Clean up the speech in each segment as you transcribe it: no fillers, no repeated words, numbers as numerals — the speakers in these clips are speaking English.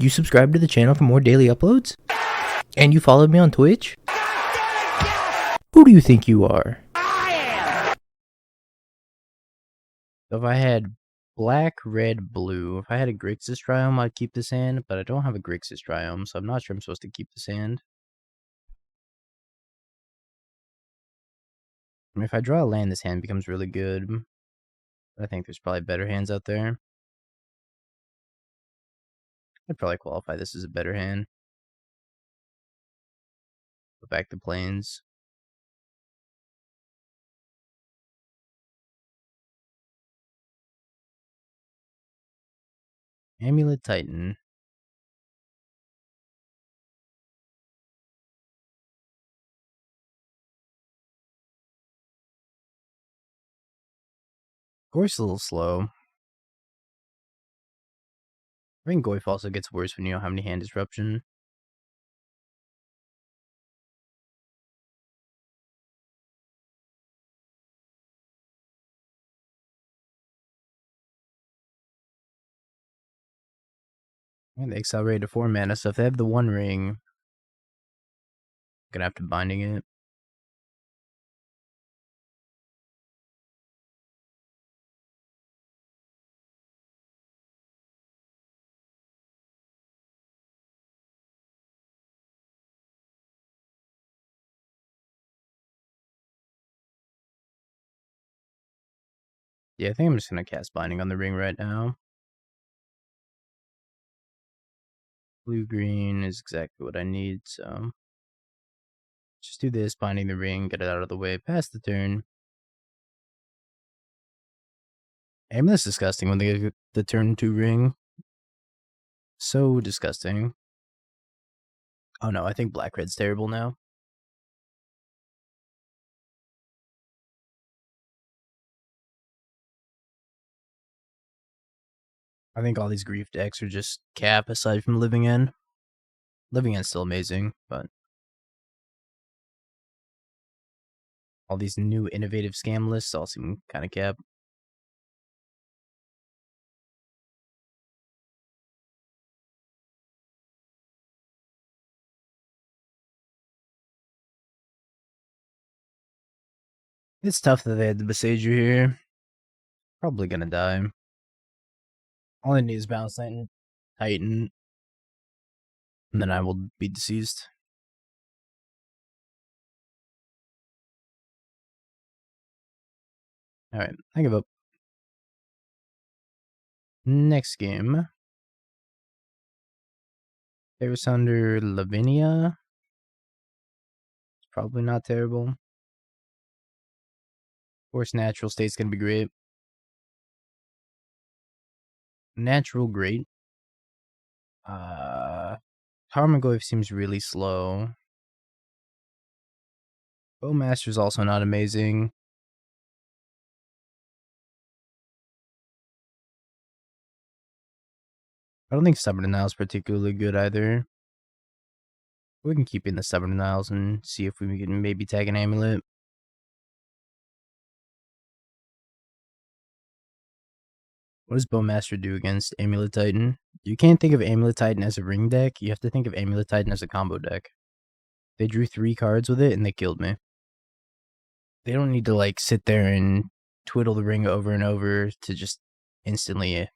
You subscribe to the channel for more daily uploads? And you followed me on Twitch? Who do you think you are? So if I had black, red, blue, if I had a Grixis Triome, I'd keep this hand, but I don't have a Grixis Triome, so I'm not sure I'm supposed to keep this hand. I mean, if I draw a land, this hand becomes really good. But I think there's probably better hands out there. I'd probably qualify this as a better hand. Go back to Plains. Amulet Titan. Of course, a little slow. I think Goyf also gets worse when you don't have any hand disruption. And they accelerate to 4 mana, so if they have the 1 ring, I'm gonna have to binding it. Yeah, I think I'm just gonna cast binding on the ring right now. Blue-green is exactly what I need, so just do this, binding the ring, get it out of the way, pass the turn. Amulet's disgusting when they get the turn 2 ring. So disgusting. Oh no, I think black-red's terrible now. I think all these grief decks are just cap aside from Living End. Living End's still amazing, but all these new innovative scam lists all seem kind of cap. It's tough that they had the Besieger here. Probably gonna die. All I need is Bounce Titan, and then I will be deceased. Alright, I give up. Next game. Tear Asunder, Lavinia. It's probably not terrible. Of course, Natural State's gonna be great. Natural, great. Tarmogoyf seems really slow. Bowmasters also not amazing. I don't think Stubborn Denial is particularly good either. We can keep in the Stubborn Denials and see if we can maybe tag an Amulet. What does Bowmaster do against Amulet Titan? You can't think of Amulet Titan as a ring deck. You have to think of Amulet Titan as a combo deck. They drew 3 cards with it and they killed me. They don't need to like sit there and twiddle the ring over and over to just instantly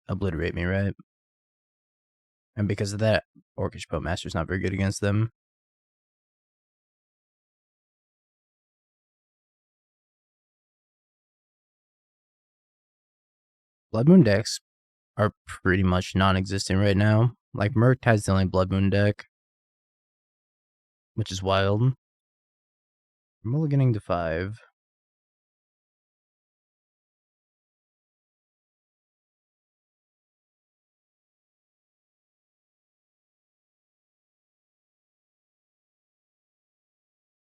obliterate me, right? And because of that, Orcish Bowmaster's not very good against them. Blood Moon decks are pretty much non-existent right now. Like, Merc has the only Blood Moon deck, which is wild. I'm mulliganing to 5.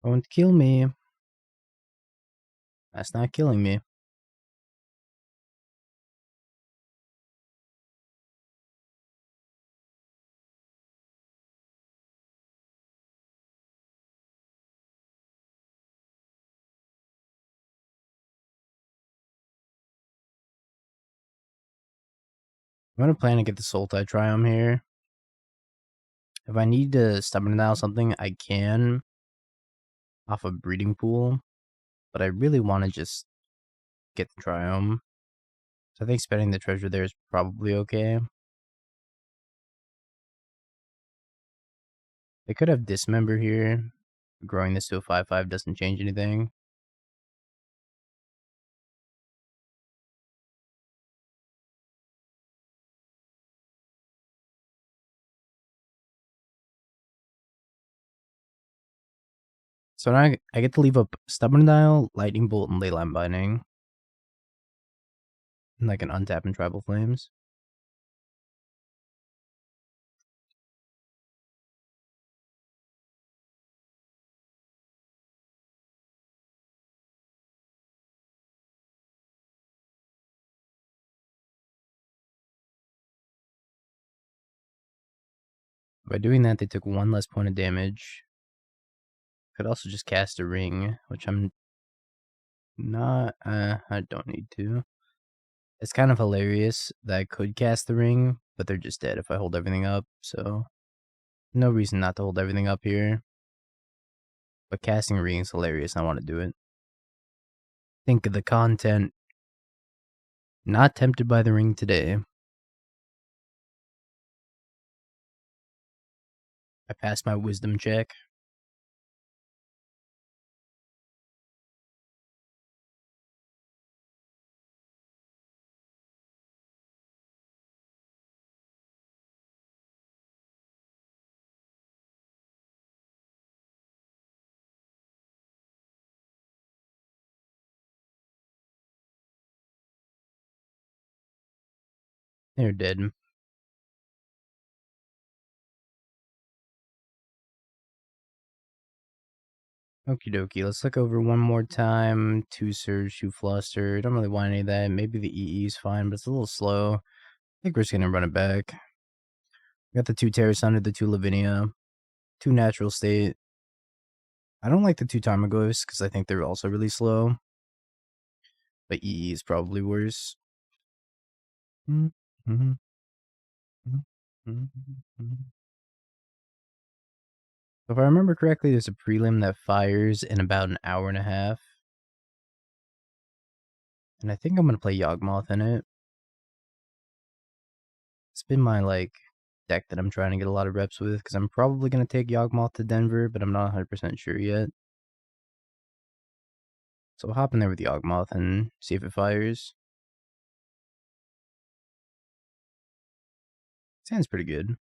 Don't kill me. That's not killing me. I'm gonna plan to get the Sultai Triome here. If I need to Stubborn Dial something, I can off a Breeding Pool, but I really want to just get the Triome. So I think spending the treasure there is probably okay. They could have Dismember here. Growing this to a 5/5 doesn't change anything. So now I get to leave up Stubborn Dial, Lightning Bolt, and Leyline Binding. And like an untap and Tribal Flames. By doing that, they took 1 less point of damage. Could also just cast a ring, which I'm not, I don't need to. It's kind of hilarious that I could cast the ring, but they're just dead if I hold everything up, so no reason not to hold everything up here. But casting a ring is hilarious and I want to do it. Think of the content. Not tempted by the ring today. I passed my wisdom check. They're dead. Okie dokie, let's look over one more time. 2 Surge, 2 Fluster. Don't really want any of that. Maybe the EE is fine, but it's a little slow. I think we're just gonna run it back. We got the 2 Tear Asunder, the 2 Lavinia, 2 Natural State. I don't like the 2 Tarmogoyfs because I think they're also really slow. But EE is probably worse. So if I remember correctly, there's a prelim that fires in about an hour and a half. And I think I'm going to play Yawgmoth in it. It's been my, deck that I'm trying to get a lot of reps with, because I'm probably going to take Yawgmoth to Denver, but I'm not 100% sure yet. So I'll hop in there with Yawgmoth and see if it fires. Sounds pretty good.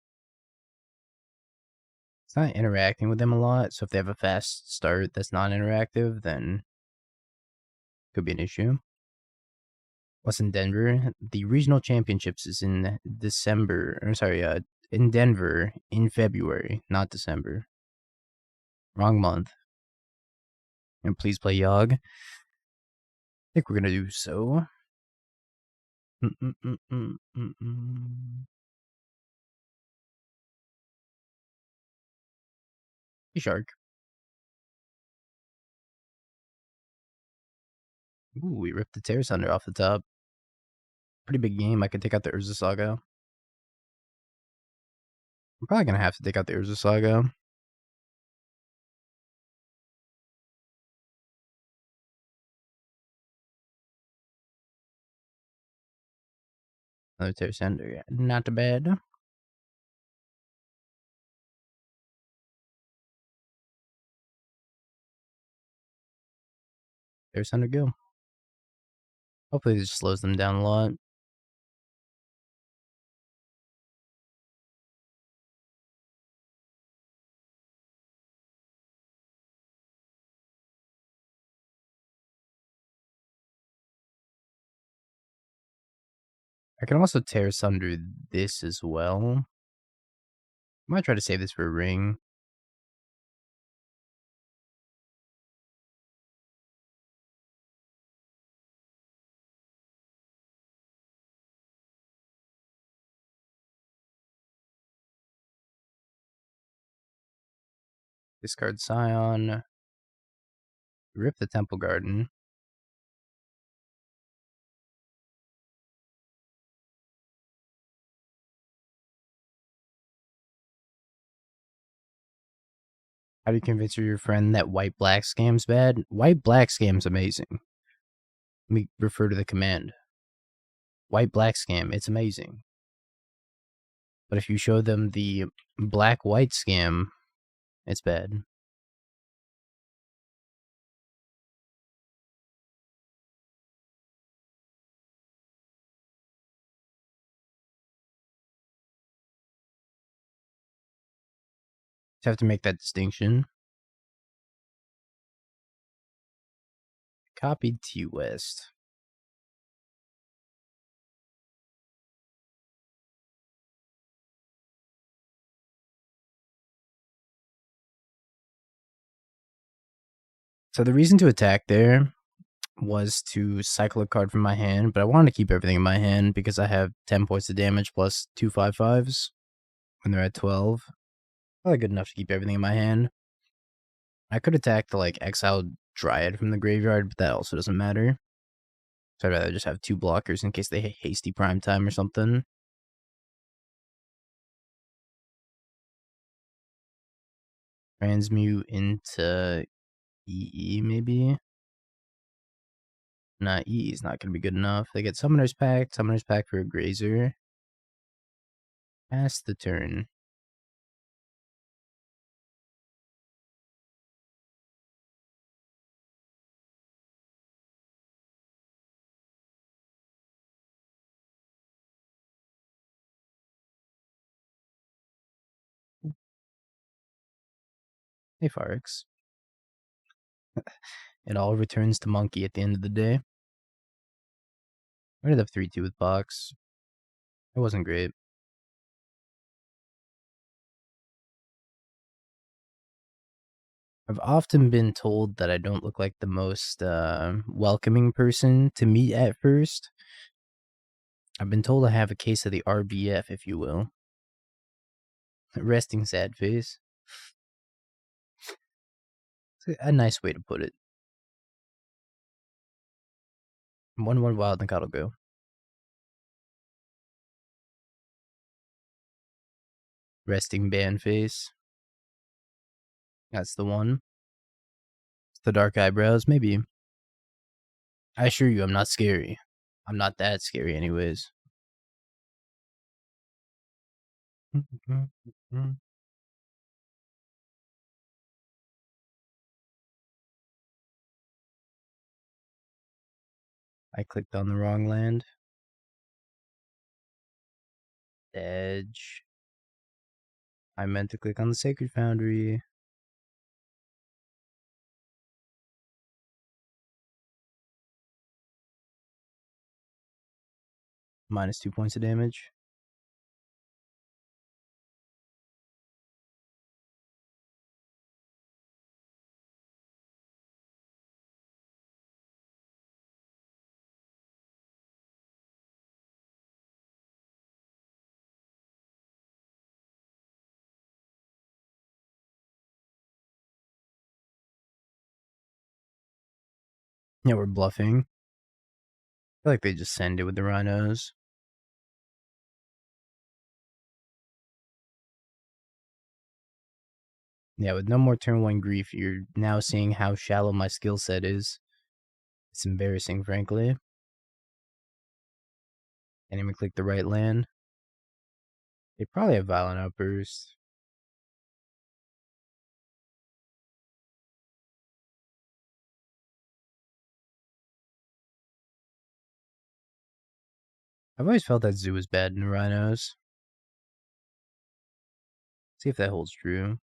It's not interacting with them a lot, so if they have a fast start that's not interactive, then could be an issue. What's in Denver? The regional championships is in December. Or sorry, in Denver in February, not December. Wrong month. And please play Yogg. I think we're gonna do so. Hey, Shark. Ooh, we ripped the Tear Asunder off the top. Pretty big game. I could take out the Urza Saga. I'm probably gonna have to take out the Urza Saga. Another Tear Asunder. Yeah, not too bad. Tear Asunder go. Hopefully this slows them down a lot. I can also Tear Asunder this as well. I might try to save this for a ring. Discard Scion. Rip the Temple Garden. How do you convince your friend that white-black scam's bad? White-black scam's amazing. Let me refer to the command. White-black scam, it's amazing. But if you show them the black-white scam, it's bad. You have to make that distinction. Copied T West. So the reason to attack there was to cycle a card from my hand, but I wanted to keep everything in my hand because I have 10 points of damage plus 2 5/5s when they're at 12. Probably good enough to keep everything in my hand. I could attack the like exiled Dryad from the graveyard, but that also doesn't matter. So I'd rather just have 2 blockers in case they hit hasty prime time or something. Transmute into EE maybe? Nah, EE is not going to be good enough. They get Summoner's Pact for a Grazer. Pass the turn. Hey, Farix. It all returns to Monkey at the end of the day. I ended up 3-2 with Box. It wasn't great. I've often been told that I don't look like the most welcoming person to meet at first. I've been told I have a case of the RBF, if you will. Resting sad face. It's a nice way to put it. 1/1 Wild Nacatl go. Resting ban face. That's the one. It's the dark eyebrows, maybe. I assure you, I'm not scary. I'm not that scary, anyways. I clicked on the wrong land. Edge. I meant to click on the Sacred Foundry. Minus 2 points of damage. Yeah, we're bluffing. I feel like they just send it with the rhinos. Yeah, with no more turn 1 grief, you're now seeing how shallow my skill set is. It's embarrassing, frankly. Can't even click the right land. They probably have Violent Outburst. I've always felt that Zoo is bad in the rhinos. See if that holds true.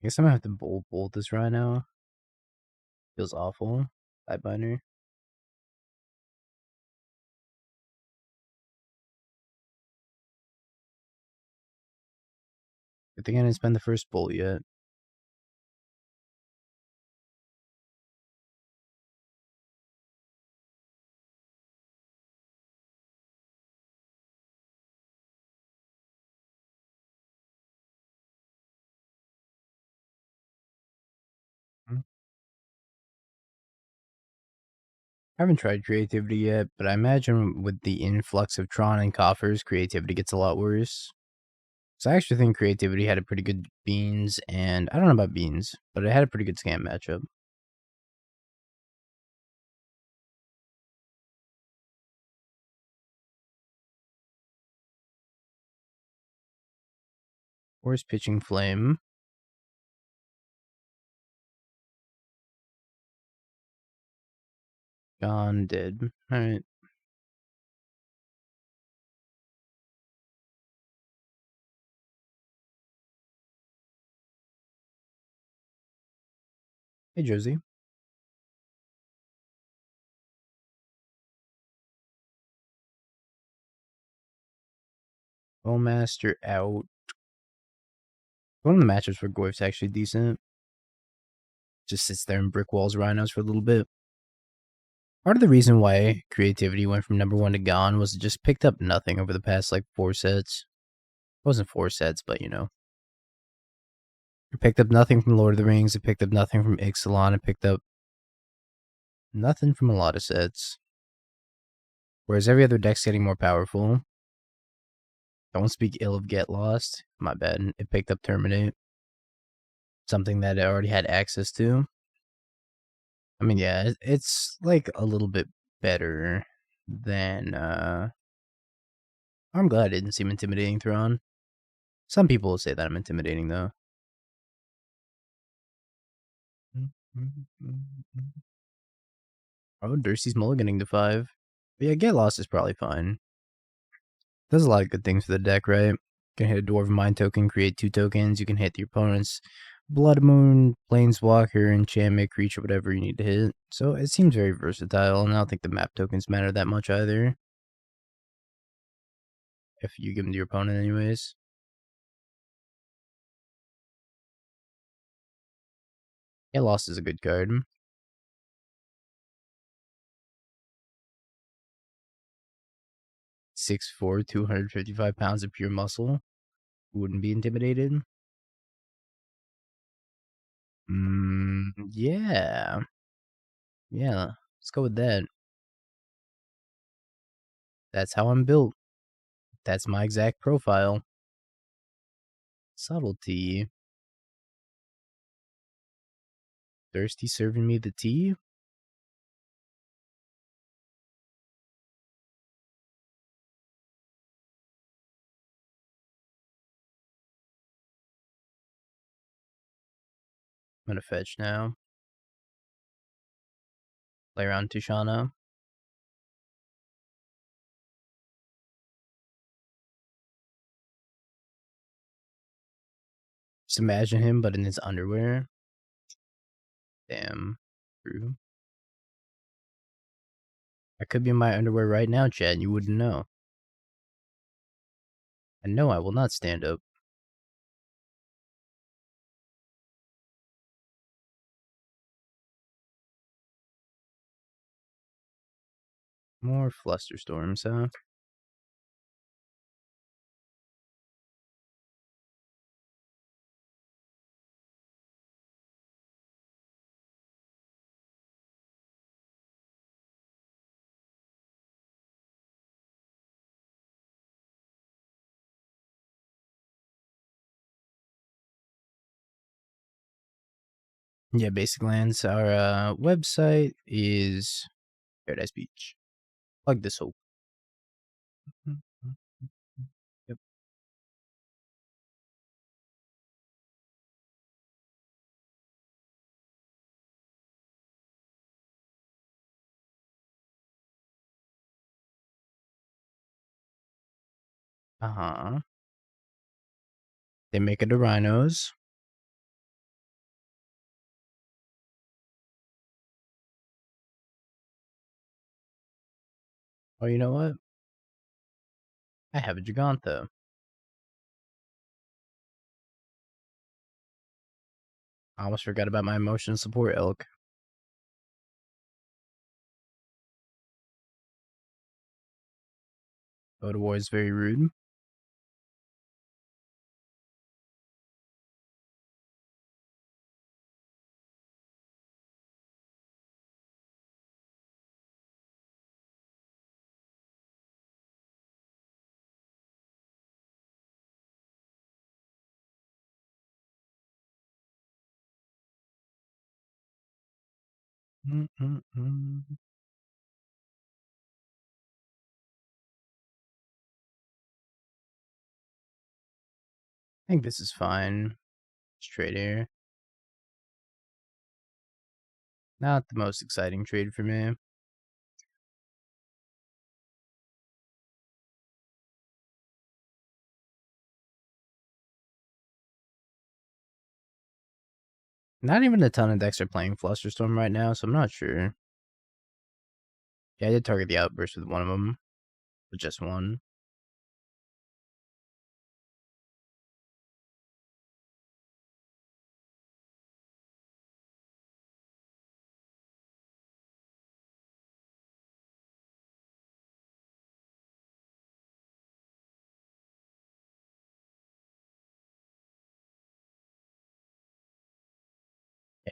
I guess I'm gonna have to bolt this rhino. Feels awful. Bye, binder. Good thing I didn't spend the first bolt yet. I haven't tried creativity yet, but I imagine with the influx of Tron and coffers, creativity gets a lot worse. So I actually think creativity had a pretty good beans, and I don't know about beans, but it had a pretty good scam matchup. Where's pitching flame? Gone, dead. Alright. Hey, Josie. Bowmaster out. One of the matchups for Goyf's actually decent. Just sits there and brick walls rhinos for a little bit. Part of the reason why creativity went from #1 to gone was it just picked up nothing over the past like 4 sets. It wasn't 4 sets, but you know. It picked up nothing from Lord of the Rings, it picked up nothing from Ixalan, it picked up nothing from a lot of sets. Whereas every other deck's getting more powerful. Don't speak ill of Get Lost. My bad. It picked up Terminate. Something that it already had access to. I mean, yeah, it's like a little bit better than, I'm glad it didn't seem intimidating, Thrawn. Some people will say that I'm intimidating, though. Oh, Dursty's mulliganing to 5. But yeah, Get Lost is probably fine. Does a lot of good things for the deck, right? You can hit a Dwarven Mind token, create 2 tokens. You can hit the opponent's Blood Moon, Planeswalker, Enchantment, creature, whatever you need to hit. So it seems very versatile, and I don't think the map tokens matter that much either. If you give them to your opponent anyways. Get Lost is a good card. 6'4", 255 pounds of pure muscle. Wouldn't be intimidated. Yeah. Yeah, let's go with that. That's how I'm built. That's my exact profile. Subtlety. Thirsty serving me the tea? I'm gonna fetch now. Play around Tishana. Just imagine him, but in his underwear. Damn. True. I could be in my underwear right now, Chad, and you wouldn't know. And no, I will not stand up. More Flusterstorms, huh? Yeah, basic lands. Our website is Paradise Beach. Plug this hope. Yep. Uh-huh. They make it to rhinos. Oh, you know what? I have a Jegantha. I almost forgot about my emotion support elk. Photo War is very rude. I think this is fine. Straight here. Not the most exciting trade for me. Not even a ton of decks are playing Flusterstorm right now, so I'm not sure. Yeah, I did target the Outburst with one of them, but just one.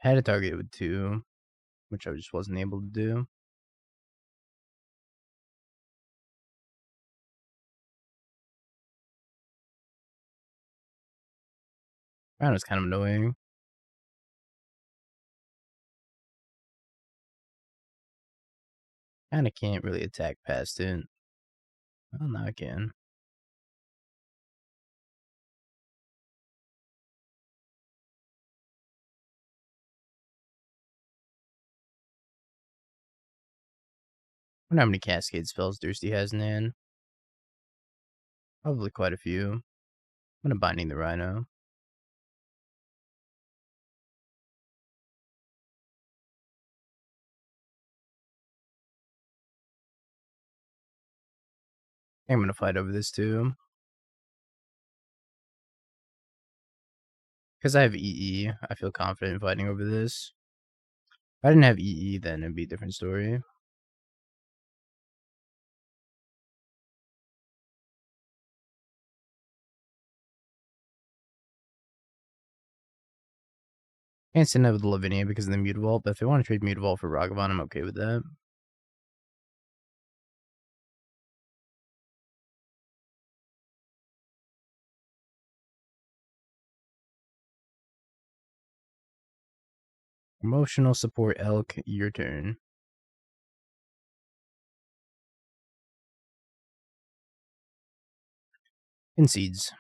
I had to target it with two, which I just wasn't able to do. That was kind of annoying. Kinda can't really attack past it. Well, now I can. I wonder how many Cascade spells Thirsty has in hand. Probably quite a few. I'm gonna Binding the Rhino. I'm gonna fight over this too. Because I have EE, I feel confident fighting over this. If I didn't have EE, then it'd be a different story. Can't send it with Lavinia because of the Mutavault, but if they want to trade Mutavault for Ragavan, I'm okay with that. Emotional support Elk, your turn. Concedes.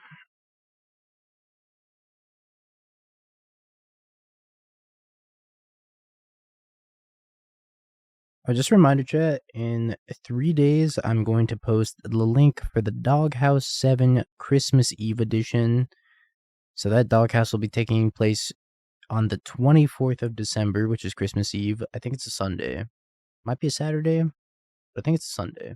Just a reminder, chat, in 3 days, I'm going to post the link for the Doghouse 7 Christmas Eve edition. So that Doghouse will be taking place on the 24th of December, which is Christmas Eve. I think it's a Sunday. Might be a Saturday, but I think it's a Sunday.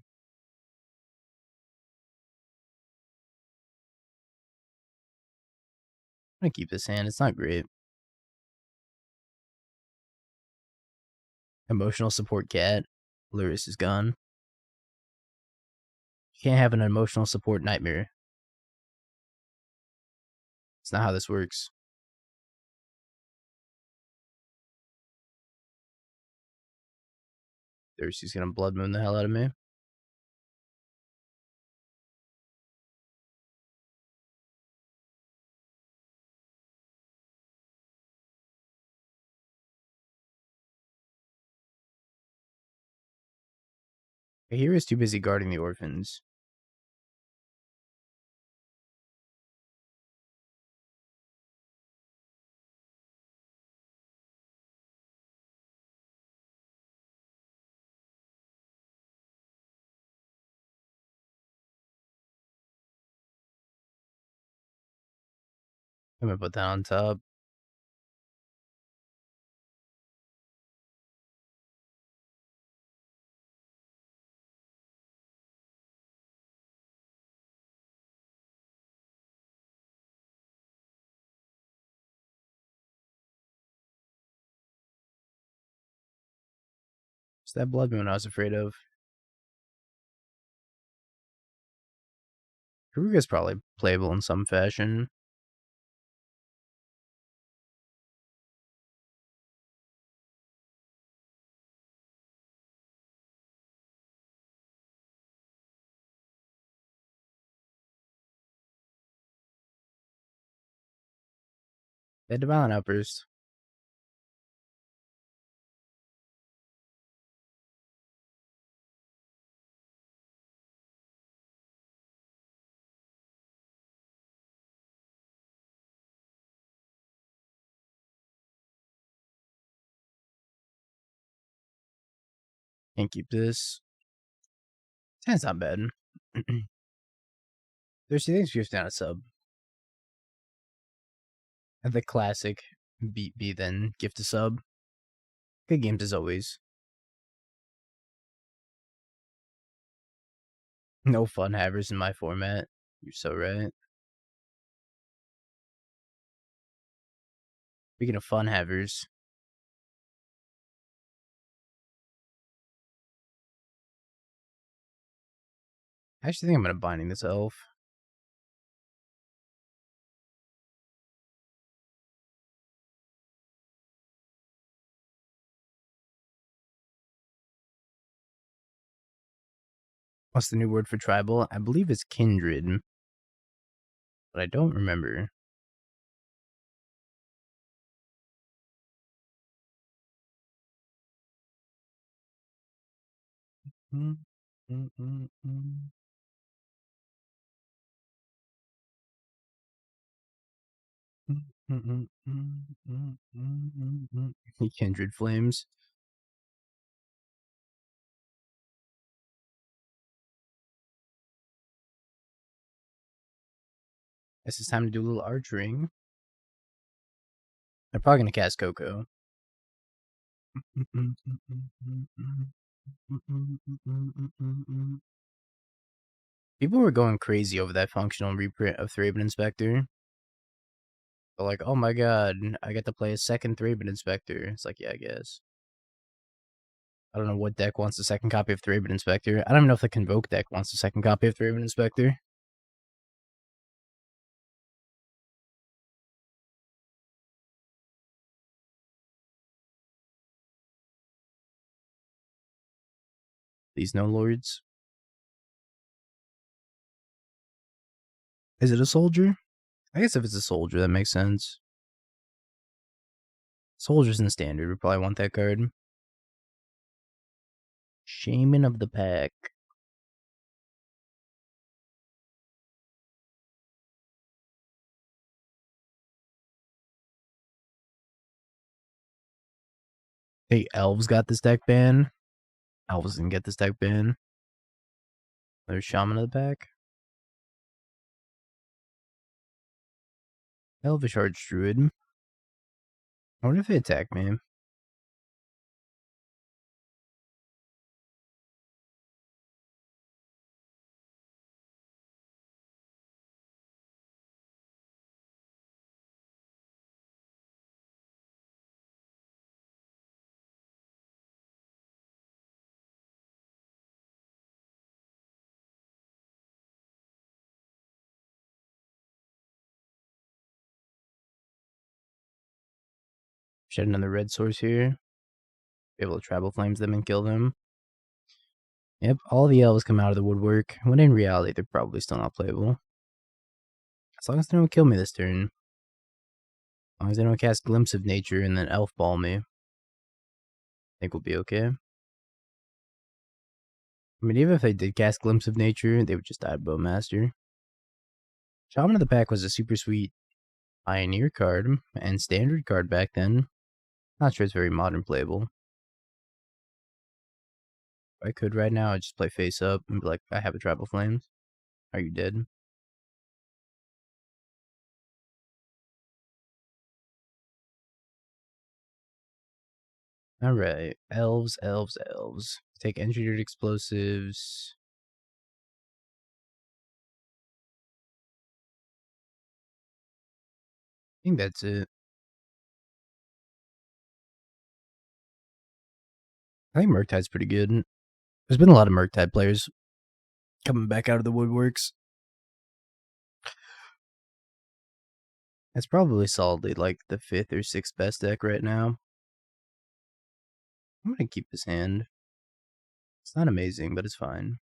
I'm gonna keep this hand. It's not great. Emotional support cat. Luris is gone. You can't have an emotional support nightmare. It's not how this works. Thirsty's gonna Blood Moon the hell out of me. The hero is too busy guarding the orphans. I'm gonna put that on top. It's that Blood Moon I was afraid of. Karuga's probably playable in some fashion. They had Divine Outburst. Can't keep this. That's not bad. There's two things down a sub. And the classic beat B, then gift a sub. Good games as always. No fun havers in my format. You're so right. Speaking of fun havers, I actually think I'm gonna binding this elf. What's the new word for tribal? I believe it's kindred, but I don't remember. Kindred flames. Guess it's time to do a little archering. They're probably gonna cast Coco. People were going crazy over that functional reprint of Thraben Inspector. They're like, oh my god, I get to play a second Thraben Inspector. It's like, yeah, I guess. I don't know what deck wants a second copy of Thraben Inspector. I don't even know if the Convoke deck wants a second copy of Thraben Inspector. These no lords. Is it a soldier? I guess if it's a soldier, that makes sense. Soldiers in standard would probably want that card. Shaman of the Pack. Hey, Elves got this deck ban. Elves didn't get this deck ban. There's Shaman of the Pack. Elvish Archdruid. I wonder if they attack me. Shed another red source here. Be able to Tribal Flames them and kill them. Yep, all the elves come out of the woodwork, when in reality they're probably still not playable. As long as they don't kill me this turn. As long as they don't cast Glimpse of Nature and then Elf Ball me. I think we'll be okay. I mean, even if they did cast Glimpse of Nature, they would just die to Bowmaster. Shaman of the Pack was a super sweet Pioneer card and standard card back then. Not sure it's very modern playable. If I could right now, I'd just play face up and be like, I have a Tribal Flames. Are you dead? Alright. Elves, elves, elves. Take engineered explosives. I think that's it. I think Murktide's pretty good. There's been a lot of Murktide players coming back out of the woodworks. It's probably solidly like the 5th or 6th best deck right now. I'm gonna keep this hand. It's not amazing, but it's fine.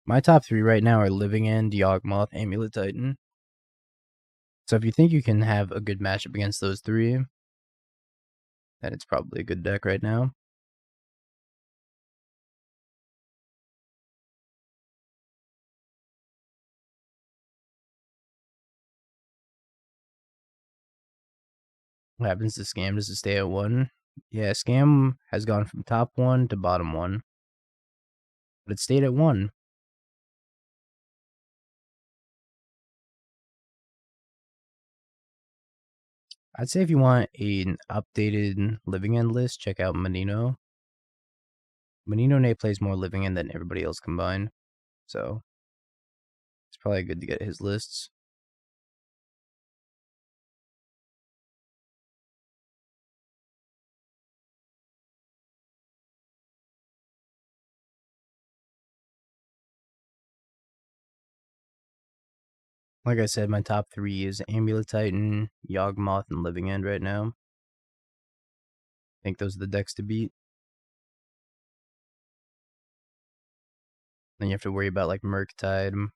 My top 3 right now are Living End, Yawgmoth, Amulet Titan. So if you think you can have a good matchup against those 3, then it's probably a good deck right now. What happens to Scam? Does it stay at 1? Yeah, Scam has gone from top 1 to bottom 1. But it stayed at 1. I'd say if you want an updated Living End list, check out Menino. Menino Nate plays more Living End than everybody else combined. So, it's probably good to get his lists. Like I said, my top 3 is Amulet Titan, Yawgmoth, and Living End right now. I think those are the decks to beat. Then you have to worry about like Murktide,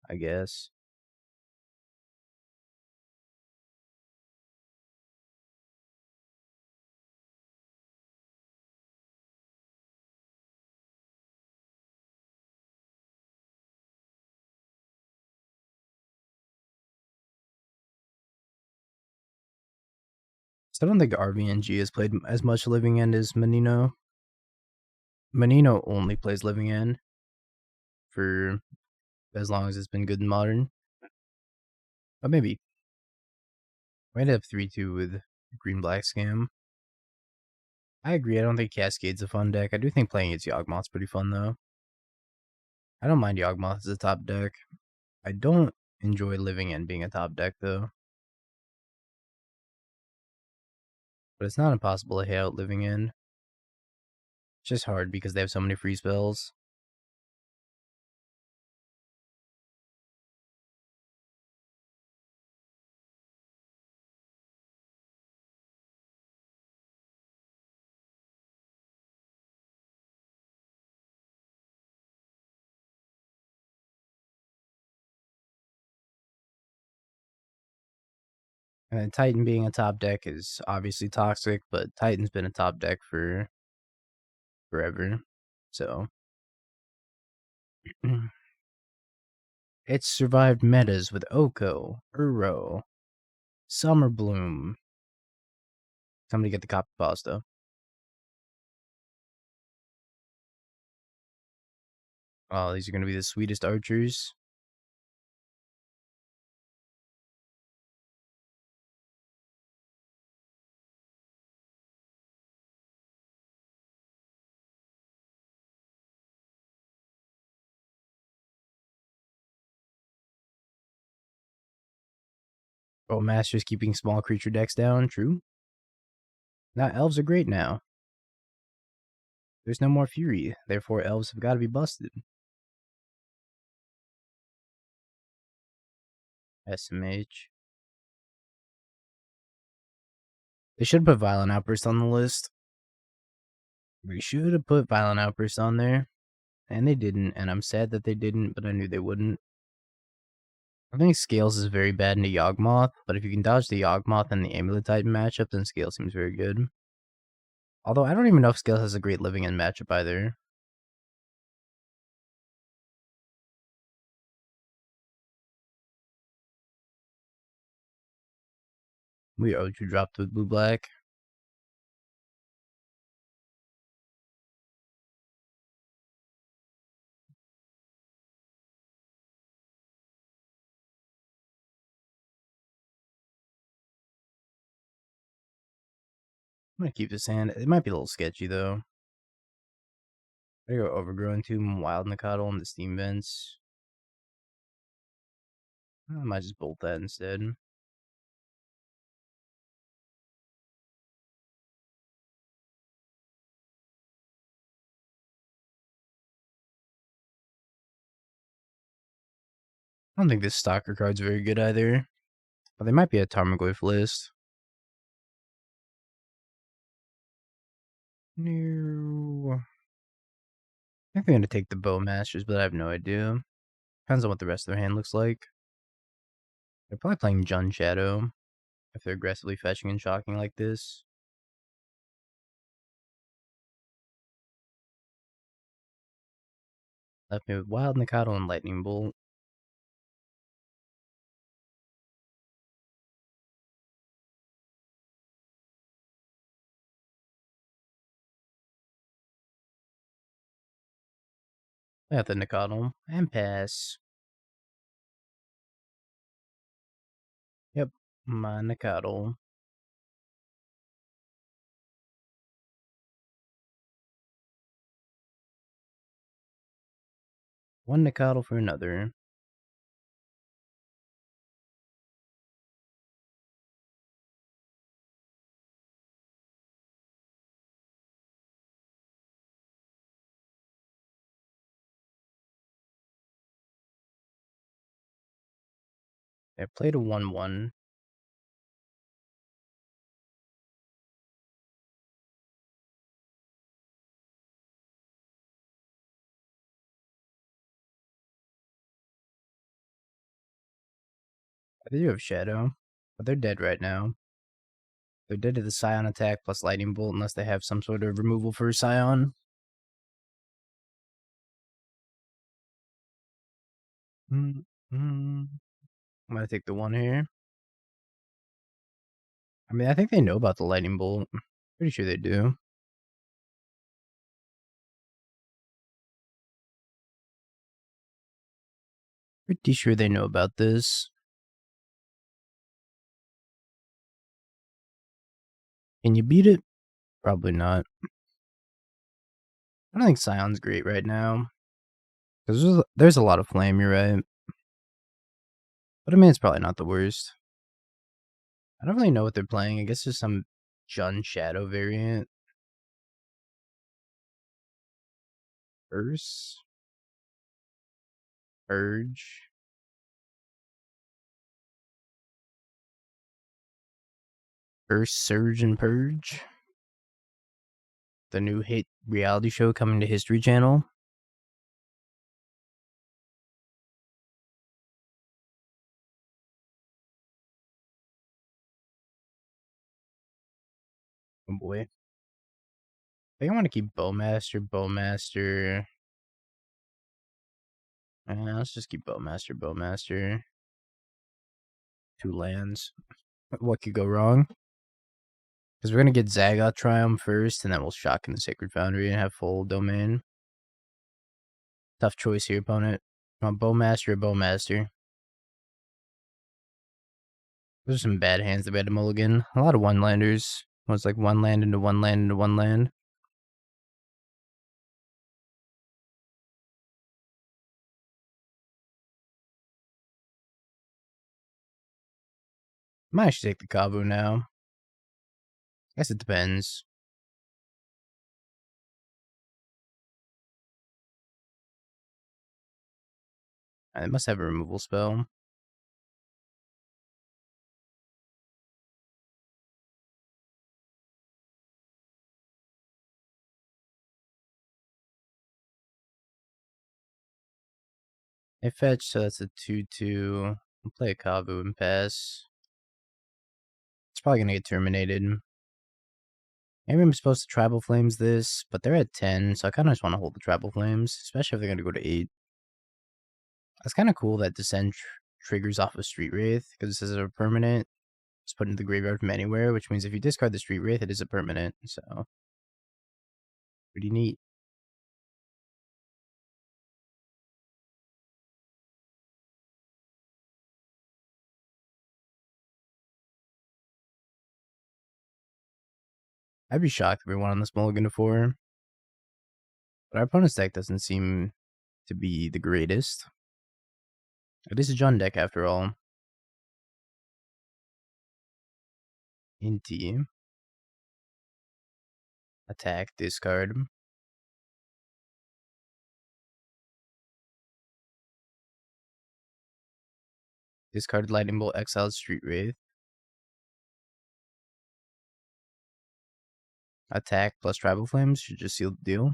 I guess. So I don't think RVNG has played as much Living End as Menino. Menino only plays Living End for as long as it's been good in Modern. But maybe. Might have 3-2 with Green-Black Scam. I agree, I don't think Cascade's a fun deck. I do think playing its Yawgmoth's pretty fun, though. I don't mind Yawgmoth as a top deck. I don't enjoy Living End being a top deck, though. But it's not impossible to hit out Living End. It's just hard because they have so many free spells. And Titan being a top deck is obviously toxic, but Titan's been a top deck for forever. So it's survived metas with Oko, Uro, Summer Bloom. Somebody get the copy pasta. Oh, these are going to be the sweetest archers. Bowmasters keeping small creature decks down, true. Now elves are great now. There's no more fury, therefore elves have got to be busted. SMH. They should put Violent Outburst on the list. We should have put Violent Outburst on there. And they didn't, and I'm sad that they didn't, but I knew they wouldn't. I think Scales is very bad into Yawgmoth, but if you can dodge the Yawgmoth and the Amulet Titan matchup, then Scales seems very good. Although I don't even know if Scales has a great Living End matchup either. We O2 dropped with blue-black. I'm gonna keep this hand. It might be a little sketchy though. I go Overgrown Tomb, Wild Nacatl, and the Steam Vents. I might just bolt that instead. I don't think this Stalker card's very good either. But they might be a Tarmogoyf list. No. I think they're gonna take the Bowmasters, but I have no idea. Depends on what the rest of their hand looks like. They're probably playing Jun Shadow if they're aggressively fetching and shocking like this. Left me with Wild Nacatl and Lightning Bolt. At the Nacatl and pass. Yep, my Nacatl. One Nacatl for another. I played a 1/1. They do have Shadow, but they're dead right now. They're dead to the Scion attack plus Lightning Bolt unless they have some sort of removal for Scion. I'm gonna take the 1 here. I mean, I think they know about the Lightning Bolt. Pretty sure they do. Pretty sure they know about this. Can you beat it? Probably not. I don't think Scion's great right now. Because there's a lot of flame, you're right. But I mean, it's probably not the worst. I don't really know what they're playing. I guess there's some Jun Shadow variant. Urge. Surge and Purge. The new hit reality show coming to History Channel. Oh boy. I think I want to keep Bowmaster. Let's just keep Bowmaster. 2 lands. What could go wrong? Because we're going to get Zagoth Triome first, and then we'll shock in the Sacred Foundry and have full domain. Tough choice here, opponent. Want Bowmaster or Bowmaster? Those are some bad hands that we had to mulligan. A lot of 1-landers. Was like 1 land into 1 land into 1 land. Might actually take the Kavu now. Guess it depends. They must have a removal spell. They fetch, so that's a 2/2. We'll play a Kavu and pass. It's probably gonna get terminated. Maybe I'm supposed to Tribal Flames this, but they're at 10, so I kind of just want to hold the Tribal Flames, especially if they're gonna go to 8. That's kind of cool that Descend triggers off of Street Wraith, because this is a permanent. It's put into the graveyard from anywhere, which means if you discard the Street Wraith, it is a permanent, so pretty neat. I'd be shocked if we won on this mulligan to 4. But our opponent's deck doesn't seem to be the greatest. It is a Jun deck after all. Inti. Attack, discard. Discarded Lightning Bolt, exiled Street Wraith. Attack plus Tribal Flames should just seal the deal.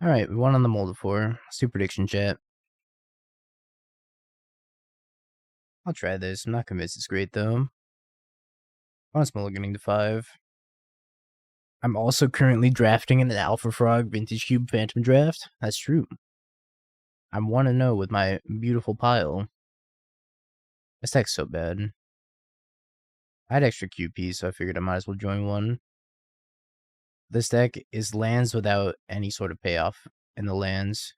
Alright, we won on the mold of 4. Let's do prediction chat. I'll try this. I'm not convinced it's great though. Honest mulliganing to 5. I'm also currently drafting in an Alpha Frog Vintage Cube Phantom draft. That's true. I'm 1-0 with my beautiful pile. This deck's so bad. I had extra QP, so I figured I might as well join one. This deck is lands without any sort of payoff in the lands.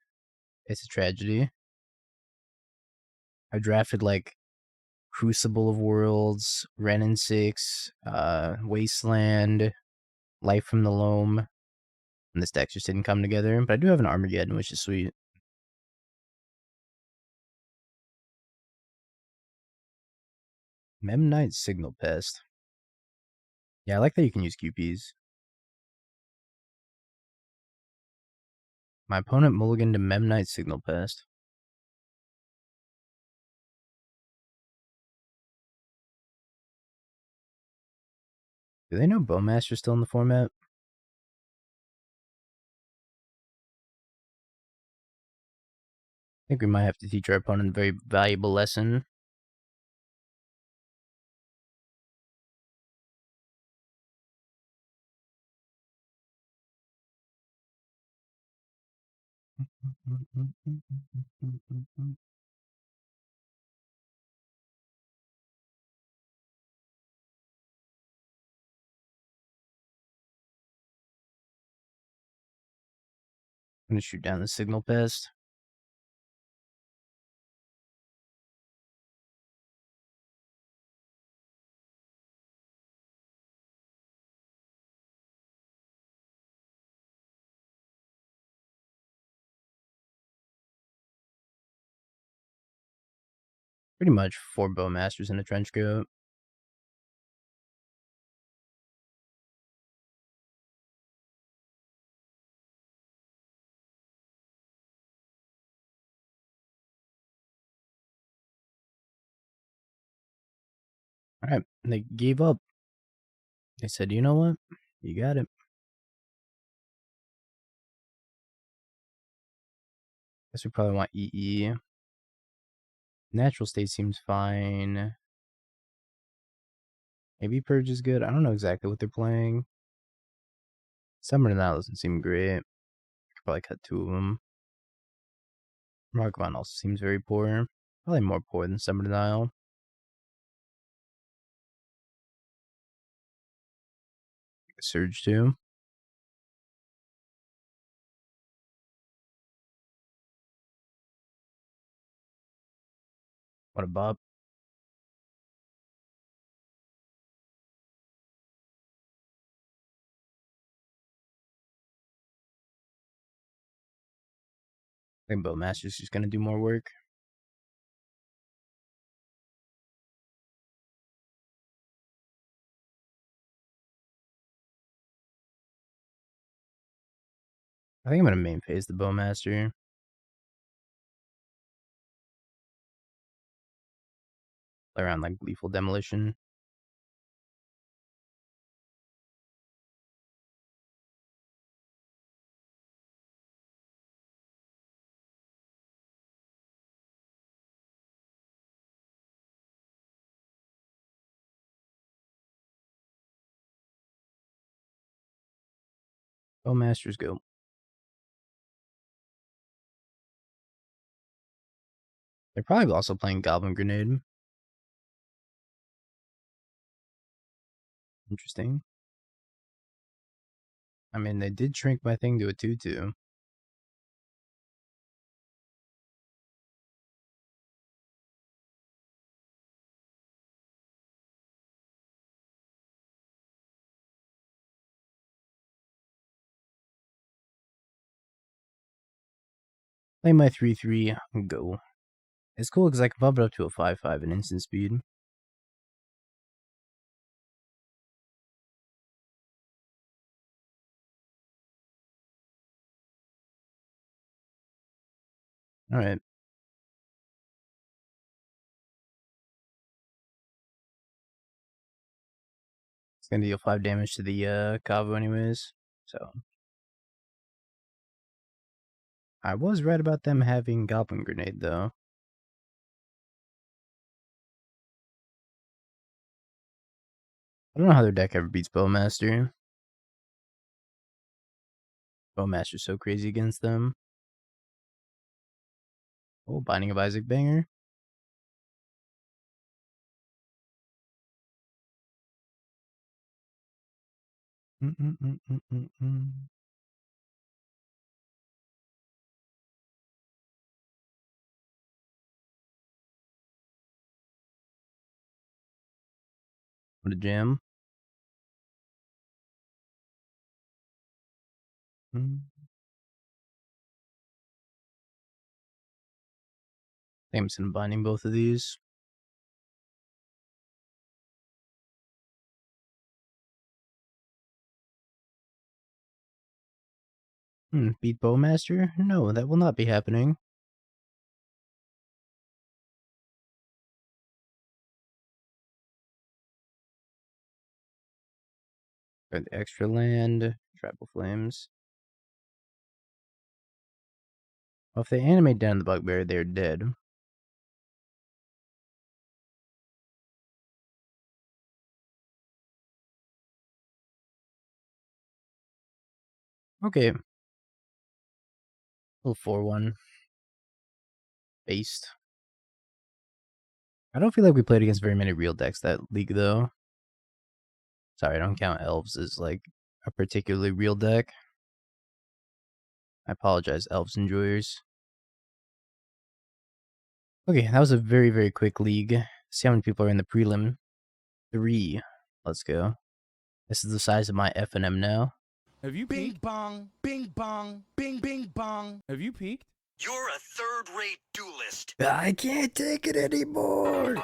It's a tragedy. I drafted like Crucible of Worlds, Ren and 6, Wasteland, Life from the Loam. And this deck just didn't come together. But I do have an Armageddon, which is sweet. Memnite Signal Pest. Yeah, I like that you can use QPs. My opponent mulliganed to Memnite Signal Pest. Do they know Bowmaster's still in the format? I think we might have to teach our opponent a very valuable lesson. I'm gonna shoot down the Signal Pest. Pretty much 4 Bowmasters in a trench coat. Alright, they gave up. They said, you know what? You got it. Guess we probably want EE. Natural state seems fine. Maybe Purge is good. I don't know exactly what they're playing. Summer now doesn't seem great. I could probably cut 2 of them. Ragavan also seems very poor. Probably more poor than Summer Denial. Surge too. What a bop. I think Bowmaster's just gonna do more work. I think I'm gonna main phase the Bowmaster. Play around like Gleeful Demolition. Bowmasters go. They're probably also playing Goblin Grenade. Interesting. I mean, they did shrink my thing to a 2/2. Play my 3/3, go. It's cool because I can bump it up to a 5/5 in instant speed. Alright. It's gonna deal 5 damage to the Kavu anyways. So I was right about them having Goblin Grenade though. I don't know how their deck ever beats Bowmaster. Bowmaster's so crazy against them. Oh, Binding of Isaac banger. What a jam. I think I'm just gonna Binding both of these. Beat Bowmaster? No, that will not be happening. Got the extra land, Tribal Flames. Well, if they animate down the Bugbear, they're dead. Okay. Little 4-1. Based. I don't feel like we played against very many real decks that league, though. Sorry, I don't count Elves as, like, a particularly real deck. I apologize, Elves enjoyers. Okay, that was a very, very quick league. See how many people are in the prelim. 3. Let's go. This is the size of my F&M now. Have you Bing peaked? bong, bing bong, bing bing bong. Have you peaked? You're a third-rate duelist. I can't take it anymore.